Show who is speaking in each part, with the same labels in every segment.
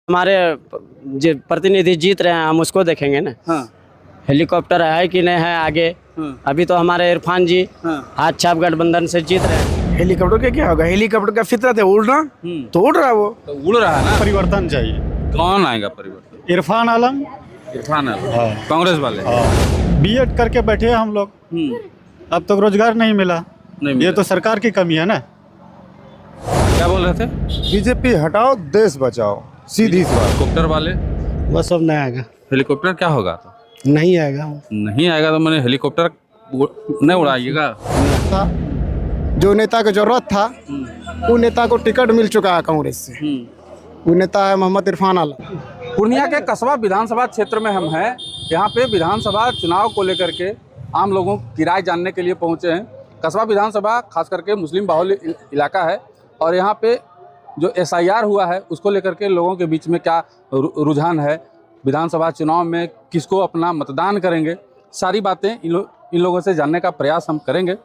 Speaker 1: हमारे जो प्रतिनिधि जीत रहे हैं हम उसको देखेंगे ना।
Speaker 2: हाँ।
Speaker 1: हेलीकॉप्टर है कि नहीं है आगे। अभी तो हमारे इरफान जी हाथ छाप गठबंधन से जीत रहे हैं।
Speaker 3: हेलीकॉप्टर का क्या होगा? हेलीकॉप्टर का फितरत है उड़ना, तो उड़ रहा है वो।
Speaker 2: तो उड़ रहा है ना।
Speaker 4: परिवर्तन चाहिए।
Speaker 2: कौन आएगा परिवर्तन?
Speaker 4: इरफान आलम।
Speaker 2: इरफान आलम।
Speaker 4: हाँ।
Speaker 2: कांग्रेस वाले।
Speaker 4: बीएड करके बैठे हैं हम लोग, अब तक रोजगार नहीं मिला। ये तो सरकार की कमी है ना।
Speaker 2: क्या बोल रहे थे?
Speaker 5: बीजेपी हटाओ देश बचाओ, सीधी सी बात।
Speaker 2: हेलीकॉप्टर वाले
Speaker 3: बस अब नहीं आएगा,
Speaker 2: हेलीकॉप्टर क्या होगा? तो
Speaker 3: नहीं आएगा।
Speaker 2: नहीं आएगा तो मैंने हेलीकॉप्टर नहीं उड़ाइएगा।
Speaker 5: जो नेता की जरूरत था वो नेता को टिकट मिल चुका है कांग्रेस से। वो नेता है मोहम्मद इरफान आलम।
Speaker 2: पूर्णिया के कसबा विधानसभा क्षेत्र में हम हैं। यहाँ पे विधानसभा चुनाव को लेकर के आम लोगों की राय जानने के लिए पहुँचे हैं। कसबा विधानसभा खास करके मुस्लिम बाहुल्य इलाका है और यहाँ पे जो SIR हुआ है उसको लेकर के लोगों के बीच में क्या रुझान है, विधानसभा चुनाव में किसको अपना मतदान करेंगे, सारी बातें इन लोगों से जानने का प्रयास हम करेंगे।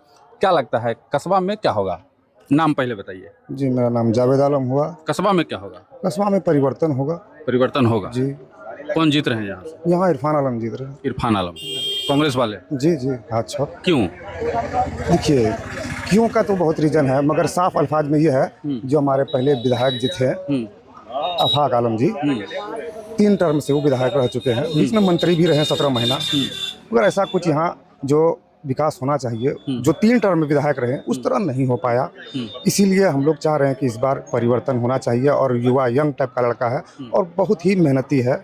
Speaker 2: क्या लगता है कस्बा में क्या होगा? नाम पहले बताइए।
Speaker 5: जी, मेरा नाम जावेद आलम हुआ।
Speaker 2: कस्बा में क्या होगा?
Speaker 5: कस्बा में परिवर्तन होगा।
Speaker 2: परिवर्तन होगा
Speaker 5: जी।
Speaker 2: कौन जीत रहे हैं यहाँ से?
Speaker 5: यहाँ इरफान आलम जीत रहे हैं।
Speaker 2: इरफान आलम, कांग्रेस वाले।
Speaker 5: जी जी, हाथ छाप।
Speaker 2: क्यों?
Speaker 5: देखिए, क्यों का तो बहुत रीजन है, मगर साफ अल्फाज में ये है, जो हमारे पहले विधायक जी थे आफाक आलम जी, 3 टर्म से वो विधायक रह चुके हैं, बीच में मंत्री भी रहे 17 महीना। मगर ऐसा कुछ यहाँ जो विकास होना चाहिए, जो 3 टर्म में विधायक रहे, उस तरह नहीं हो पाया। इसीलिए हम लोग चाह रहे हैं कि इस बार परिवर्तन होना चाहिए। और युवा यंग टाइप का लड़का है और बहुत ही मेहनती है,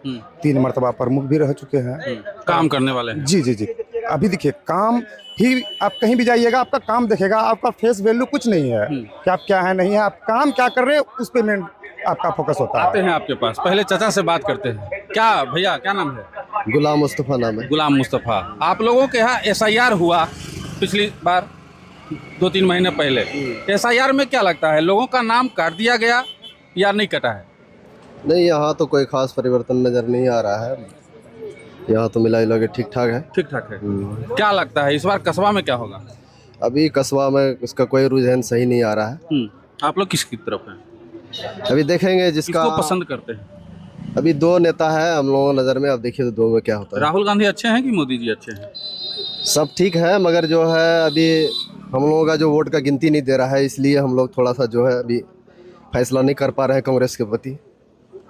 Speaker 5: 3 मरतबा प्रमुख भी रह चुके हैं,
Speaker 2: काम करने वाले हैं।
Speaker 5: जी जी जी। अभी देखिए, काम ही आप कहीं भी जाइएगा आपका काम देखेगा, आपका फेस वैल्यू कुछ नहीं है कि आप क्या है नहीं है, आप काम क्या कर रहे हैं उस पे मेन आपका फोकस होता है।
Speaker 2: आते हैं आपके पास, पहले चाचा से बात करते हैं। क्या भैया क्या नाम है?
Speaker 6: गुलाम मुस्तफ़ा नाम है।
Speaker 2: गुलाम मुस्तफ़ा। आप लोगों के यहाँ SIR हुआ पिछली बार 2-3 महीने पहले। SIR में क्या लगता है, लोगों का नाम काट दिया गया या नहीं कटा है?
Speaker 6: नहीं, यहाँ तो कोई खास परिवर्तन नज़र नहीं आ रहा है। यहाँ तो मिला जुला के ठीक ठाक है।
Speaker 2: ठीक ठाक है। क्या लगता है इस बार कस्बा में क्या होगा?
Speaker 6: अभी कस्बा में इसका कोई रुझान सही नहीं आ रहा है।
Speaker 2: आप लोग किसकी तरफ हैं?
Speaker 6: अभी देखेंगे जिसका
Speaker 2: किसको पसंद करते हैं?
Speaker 6: अभी 2 नेता है हम लोगों की नज़र में, अब देखिए तो 2 में क्या होता है।
Speaker 2: राहुल गांधी अच्छे हैं कि मोदी जी अच्छे हैं?
Speaker 6: सब ठीक है, मगर जो है अभी हम लोगों का जो वोट का गिनती नहीं दे रहा है, इसलिए हम लोग थोड़ा सा जो है अभी फैसला नहीं कर पा रहे हैं कांग्रेस के प्रति।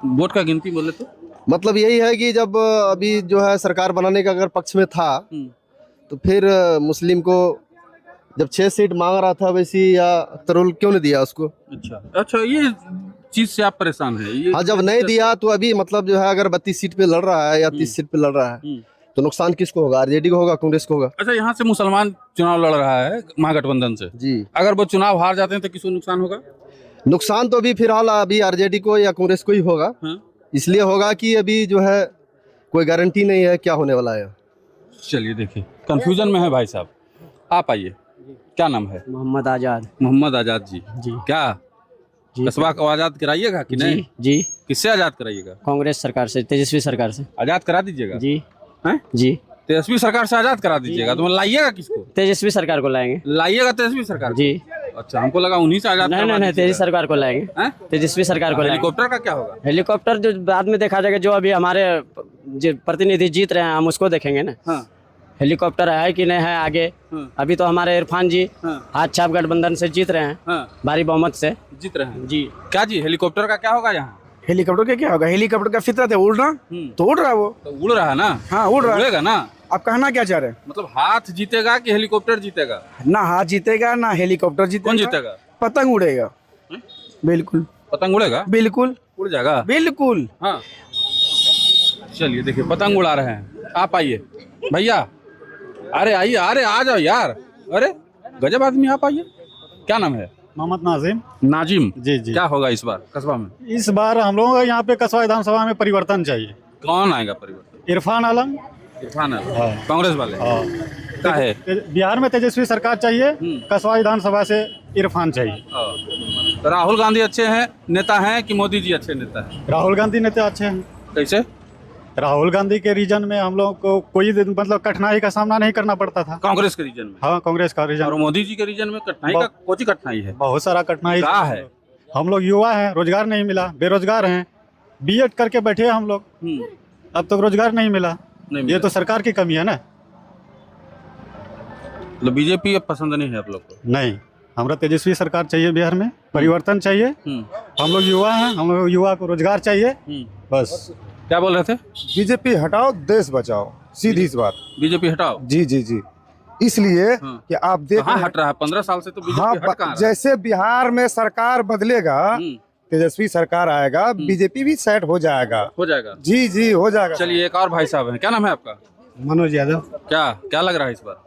Speaker 2: वोट का गिनती बोले तो
Speaker 6: मतलब यही है कि जब अभी जो है सरकार बनाने का अगर पक्ष में था तो फिर मुस्लिम को जब 6 सीट मांग रहा था वैसी या तरुल क्यों नहीं दिया उसको?
Speaker 2: अच्छा, ये चीज से आप परेशान है ये?
Speaker 6: हाँ, जब नहीं दिया तो अभी मतलब जो है अगर 32 सीट पे लड़ रहा है या 30 सीट पे लड़ रहा है तो नुकसान किसको होगा? RJD को होगा, कांग्रेस को होगा?
Speaker 2: अच्छा, यहाँ से मुसलमान चुनाव लड़ रहा है महागठबंधन से
Speaker 6: जी।
Speaker 2: अगर वो चुनाव हार जाते हैं तो किसको नुकसान होगा?
Speaker 6: नुकसान तो अभी फिलहाल अभी RJD को या कांग्रेस को ही होगा। इसलिए होगा कि अभी जो है कोई गारंटी नहीं है क्या होने वाला है।
Speaker 2: चलिए देखिए, कंफ्यूजन में है भाई साहब। आप आइए, क्या नाम है?
Speaker 1: मोहम्मद आजाद।
Speaker 2: मोहम्मद आजाद जी।
Speaker 1: जी।
Speaker 2: क्या कस्बा को आजाद कराइएगा कि नहीं?
Speaker 1: जी।
Speaker 2: किससे आजाद कराइएगा?
Speaker 1: कांग्रेस सरकार से, तेजस्वी सरकार से।
Speaker 2: आजाद करा दीजिएगा?
Speaker 1: जी
Speaker 2: हैं?
Speaker 1: जी।
Speaker 2: तेजस्वी सरकार से आजाद करा दीजिएगा। तो लाइएगा किसको?
Speaker 1: तेजस्वी सरकार को लाएंगे।
Speaker 2: लाइएगा तेजस्वी सरकार को?
Speaker 1: जी।
Speaker 2: अच्छा, हमको लगा उन्हीं से आजाद।
Speaker 1: नहीं, तेजस्वी सरकार को लाएंगे। तेजस्वी सरकार को लाएंगे।
Speaker 2: हेलीकॉप्टर का क्या होगा?
Speaker 1: हेलीकॉप्टर जो बाद में देखा जाएगा, जो अभी हमारे जो प्रतिनिधि जीत रहे हैं हम उसको देखेंगे ना। हेलीकॉप्टर है कि नहीं है आगे। अभी तो हमारे इरफान जी हाथ छाप गठबंधन से जीत रहे हैं, भारी बहुमत से
Speaker 2: जीत रहे हैं।
Speaker 1: जी।
Speaker 2: क्या जी, हेलीकॉप्टर का क्या होगा यहाँ?
Speaker 3: हेलीकॉप्टर का क्या होगा? हेलीकॉप्टर का फितरत है उड़ना, तो उड़ रहा है वो।
Speaker 2: तो उड़ रहा है ना।
Speaker 3: हाँ, उड़ रहा है।
Speaker 2: उड़ेगा ना।
Speaker 3: आप कहना क्या चाह रहे हैं?
Speaker 2: मतलब हाथ जीतेगा कि हेलीकॉप्टर जीतेगा?
Speaker 3: ना हाथ जीतेगा ना हेलीकॉप्टर जीतेगा।
Speaker 2: कौन जीतेगा?
Speaker 3: पतंग उड़ेगा। बिल्कुल।
Speaker 2: पतंग उड़ेगा?
Speaker 3: बिल्कुल
Speaker 2: उड़ जाएगा।
Speaker 3: बिल्कुल।
Speaker 2: हाँ, चलिए देखिए, पतंग उड़ा रहे हैं। आप आइए भैया, अरे आइए, अरे आ जाओ यार, अरे गजब आदमी। आप आइए, क्या नाम है?
Speaker 4: मोहम्मद नाजिम।
Speaker 2: नाजिम
Speaker 4: जी जी।
Speaker 2: क्या होगा इस बार कस्बा में?
Speaker 4: इस बार हम लोगों को यहाँ पे कसबा विधानसभा में परिवर्तन चाहिए।
Speaker 2: कौन आएगा परिवर्तन?
Speaker 4: इरफान आलम।
Speaker 2: इरफान आलम, कांग्रेस वाले। क्या है?
Speaker 4: बिहार में तेजस्वी सरकार चाहिए, कसबा विधानसभा से इरफान चाहिए।
Speaker 2: तो राहुल गांधी अच्छे हैं नेता हैं कि मोदी जी अच्छे नेता हैं?
Speaker 4: राहुल गांधी नेता अच्छे हैं।
Speaker 2: कैसे?
Speaker 4: राहुल गांधी के रीजन में हम लोग को कोई मतलब कठिनाई का सामना नहीं करना पड़ता था।
Speaker 2: कांग्रेस के रीजन में?
Speaker 4: हाँ, कांग्रेस का रीजन।
Speaker 2: और मोदी जी के रीजन में कठिनाई का कौन सी कठिनाई है?
Speaker 4: बहुत सारा कठिनाई
Speaker 2: क्या है?
Speaker 4: हम लोग युवा हैं, रोजगार नहीं मिला, बेरोजगार हैं। बीएड करके बैठे हैं हम लोग, अब तक रोजगार नहीं मिला। ये तो सरकार की कमी है ना।
Speaker 2: मतलब बीजेपी अब पसंद नहीं है आप लोग को?
Speaker 4: नहीं, हमारा तेजस्वी सरकार चाहिए, बिहार में परिवर्तन चाहिए। हम लोग युवा हैं, हम लोग युवा को रोजगार चाहिए बस।
Speaker 2: क्या बोल रहे थे?
Speaker 5: बीजेपी हटाओ, देश बचाओ, सीधी सी बात।
Speaker 2: बीजेपी हटाओ?
Speaker 5: जी जी जी, इसलिए कि आप देख
Speaker 2: कहाँ हट रहा है? 15 साल से तो बीजेपी
Speaker 5: हाँ,
Speaker 2: हट कहाँ रहा है?
Speaker 5: जैसे बिहार में सरकार बदलेगा, तेजस्वी सरकार आएगा, बीजेपी भी सेट हो जाएगा।
Speaker 2: हो जाएगा?
Speaker 5: जी जी, हो जाएगा।
Speaker 2: चलिए, एक और भाई साहब हैं, क्या नाम है आपका?
Speaker 4: मनोज यादव।
Speaker 2: क्या लग रहा है इस बार?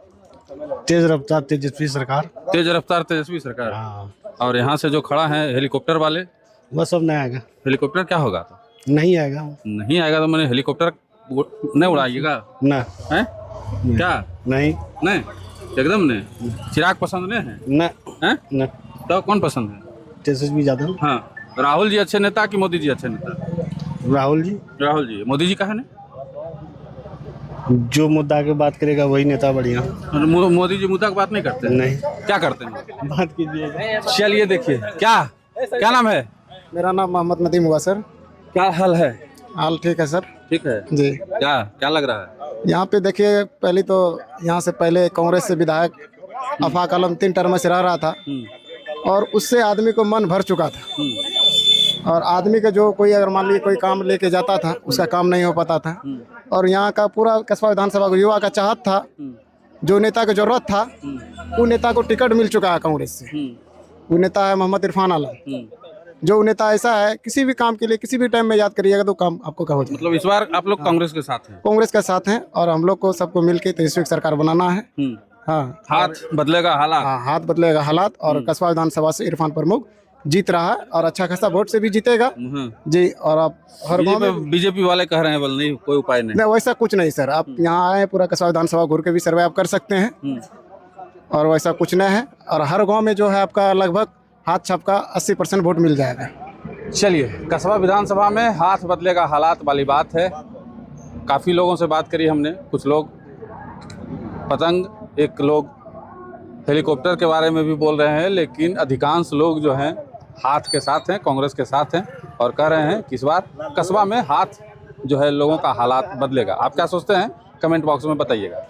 Speaker 4: तेज रफ्तार तेजस्वी सरकार।
Speaker 2: तेज रफ्तार तेजस्वी सरकार।
Speaker 4: हाँ।
Speaker 2: और यहाँ से जो खड़ा है हेलीकॉप्टर वाले,
Speaker 4: वो सब नहीं आएगा।
Speaker 2: हेलीकॉप्टर क्या होगा? तो
Speaker 4: नहीं आएगा।
Speaker 2: नहीं आएगा तो मैंने हेलीकॉप्टर नहीं उड़ाइएगा
Speaker 4: ना
Speaker 2: है? क्या
Speaker 4: नहीं
Speaker 2: नहीं, एकदम नहीं। चिराग पसंद नहीं है?
Speaker 4: ना
Speaker 2: हैं?
Speaker 4: ना,
Speaker 2: तो कौन पसंद है?
Speaker 4: तेजस्वी यादव।
Speaker 2: हाँ, राहुल जी अच्छे नेता कि मोदी जी अच्छे नेता?
Speaker 4: राहुल जी।
Speaker 2: राहुल जी। मोदी जी कहा नहीं?
Speaker 4: जो मुद्दा की बात करेगा वही नेता बढ़िया।
Speaker 2: मोदी जी मुद्दा की बात नहीं करते?
Speaker 4: नहीं।
Speaker 2: क्या करते हैं?
Speaker 4: बात कीजिए।
Speaker 2: चलिए देखिए, क्या नाम है?
Speaker 7: मेरा नाम मोहम्मद नदीम हुआ सर।
Speaker 2: क्या हाल है?
Speaker 7: हाल ठीक है सर।
Speaker 2: ठीक है
Speaker 7: जी।
Speaker 2: क्या लग रहा है?
Speaker 7: यहाँ पे देखिए, पहले तो यहाँ से पहले कांग्रेस से विधायक आफाक आलम 3 टर्म से रह रहा था और उससे आदमी को मन भर चुका था। और आदमी का जो कोई अगर मान लीजिए कोई काम लेके जाता था, उसका काम नहीं हो पाता था। और यहाँ का पूरा कस्बा विधानसभा को युवा का चाहत था, जो नेता की जरूरत था वो नेता को टिकट मिल चुका है कांग्रेस से। वो नेता है मोहम्मद इरफान आलम। जो नेता ऐसा है, किसी भी काम के लिए किसी भी टाइम में याद करिएगा तो काम आपको का हो जाए।
Speaker 2: मतलब इस बार आप लोग कांग्रेस के साथ हैं?
Speaker 7: कांग्रेस के साथ हैं और हम लोग को सबको मिलकर तेजस्वी सरकार बनाना है। हाँ,
Speaker 2: हाथ बदलेगा हालात।
Speaker 7: हाँ, हाथ बदलेगा हालात। और कस्बा विधानसभा से इरफान प्रमुख जीत रहा है और अच्छा खासा वोट से भी जीतेगा जी। और आप हर गाँव में
Speaker 2: बीजेपी वाले कह रहे हैं बोल नहीं, कोई उपाय नहीं।
Speaker 7: वैसा कुछ नहीं सर। आप यहाँ आए, पूरा कस्बा विधानसभा घूर के भी सर्वे आप कर सकते हैं और वैसा कुछ नहीं है। और हर गाँव में जो है आपका लगभग हाथ छाप का 80% वोट मिल जाएगा।
Speaker 2: चलिए, कस्बा विधानसभा में हाथ बदलेगा हालात वाली बात है। काफ़ी लोगों से बात करी हमने, कुछ लोग पतंग, एक लोग हेलीकॉप्टर के बारे में भी बोल रहे हैं, लेकिन अधिकांश लोग जो हैं हाथ के साथ हैं, कांग्रेस के साथ हैं और कह रहे हैं कि इस बार कस्बा में हाथ जो है लोगों का हालात बदलेगा। आप क्या सोचते हैं? कमेंट बॉक्स में बताइएगा।